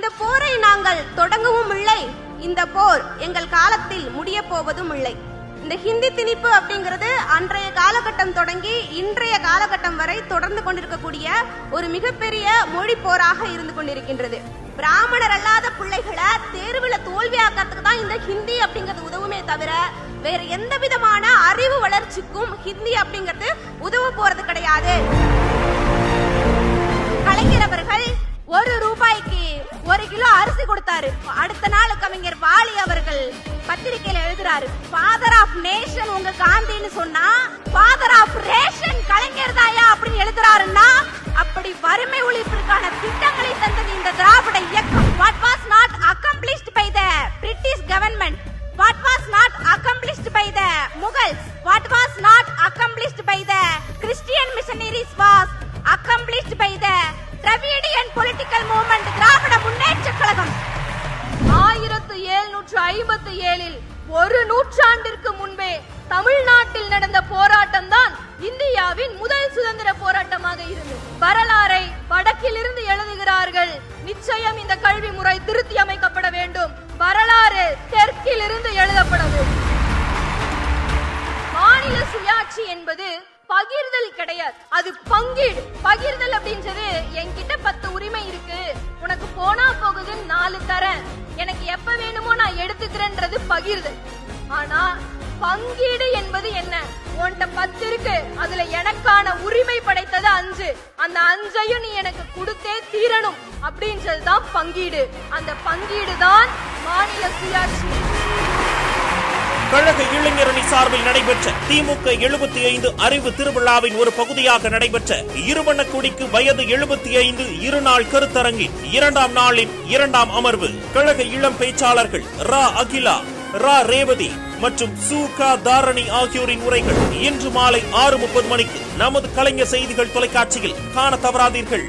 இந்த போரை நாங்கள் தொடங்கவும் இல்லை, இந்த போர் எங்கள் காலத்தில் முடிய போவதும் இல்லை. இந்த ஹிந்தி திணிப்பு அப்படிங்கிறது அன்றைய காலகட்டம் தொடங்கி இன்றைய காலகட்டம் வரை தொடர்ந்து கொண்டிருக்கக்கூடிய ஒரு மிகப்பெரிய மொழி போராக இருந்து கொண்டிருக்கின்றது. பிராமணர் அல்லாத பிள்ளைகளை தேர்வுல தோல்வியாக்கிறதுக்கு தான் இந்த ஹிந்தி அப்படிங்கிறது உதவுமே தவிர வேற எந்த விதமான அறிவு வளர்ச்சிக்கும் ஹிந்தி அப்படிங்கிறது உதவ போறது கிடையாது. கலைஞர் அவர்கள் 1 ரூபாய்க்கு 1 கிலோ அரிசி கொடுத்தாரு. அடுத்த நாள் கவிஞர் வாலி அவர்கள் பத்திரிகையில எழுதுறாரு, ஃபாதர் ஆஃப் நேஷன் உங்க காந்தின்னு சொன்னா ஃபாதர் ஆஃப் ரேஷன் கலைஞர் தாயா அப்படின்னு எழுதுறாருன்னா அப்படி வறுமை ஒழிப்பிற்கான திட்டங்களை தந்தது இந்த திராவிட இயக்கம். What was not accomplished by the British government, what was not accomplished by the Mughals, what was not accomplished by the Christian missionaries was accomplished by the Dravidian political movement, Dravida Munnetra Kazhagam. 1757 ஒரு நூற்றாண்டிற்கு முன்பே தமிழ்நாட்டில் நடந்த போராட்டம் தான் இந்தியாவின் முதல் சுதந்திர போராட்டமாக இருந்தது. வரலாறை வடக்கிலிருந்து எழுதுகிறார்கள். நிச்சயம் இந்த கல்வி முறை திருத்தி அமைக்கப்பட வேண்டும். வரலாறு தெற்கிலிருந்து எழுதப்பட வேண்டும். மாநில சுயாட்சி என்பது பகிர்தல் கிடையாது, அது பங்கீடு. பகிர்தல் அப்படின்றது என்கிட்ட 10 உரிமை இருக்கு, உனக்கு போனா போகுது 4 தரேன், எனக்கு எப்ப வேணுமோ நான் எடுத்துக்கிறேன்றது பகிர்தல். ஆனா பங்கீடு என்பது என்ன? உன்கிட்ட 10 இருக்கு, அதுல எனக்கான உரிமை படைத்தது 5, அந்த 5ஐயும் நீ எனக்கு கொடுத்தே தீரணும் அப்படின்றதுதான் பங்கீடு. அந்த பங்கீடு தான் மாநில சுயாட்சி. கழக இளைஞரணி சார்பில் நடைபெற்ற திமுக 75 அறிவு திருவிழாவின் ஒரு பகுதியாக நடைபெற்ற இருவண்ண கொடிக்கு வயது 75 இருநாள் கருத்தரங்கின் 2ஆம் நாளின் 2ஆம் அமர்வு. கழக இளம் பேச்சாளர்கள் ரா அகிலா, ரா ரேவதி மற்றும் சு.க. தாரணி ஆகியோரின் உரைகள் இன்று மாலை 6:30 மணிக்கு நமது கலைஞர் செய்திகள் தொலைக்காட்சியில் காண தவறாதீர்கள்.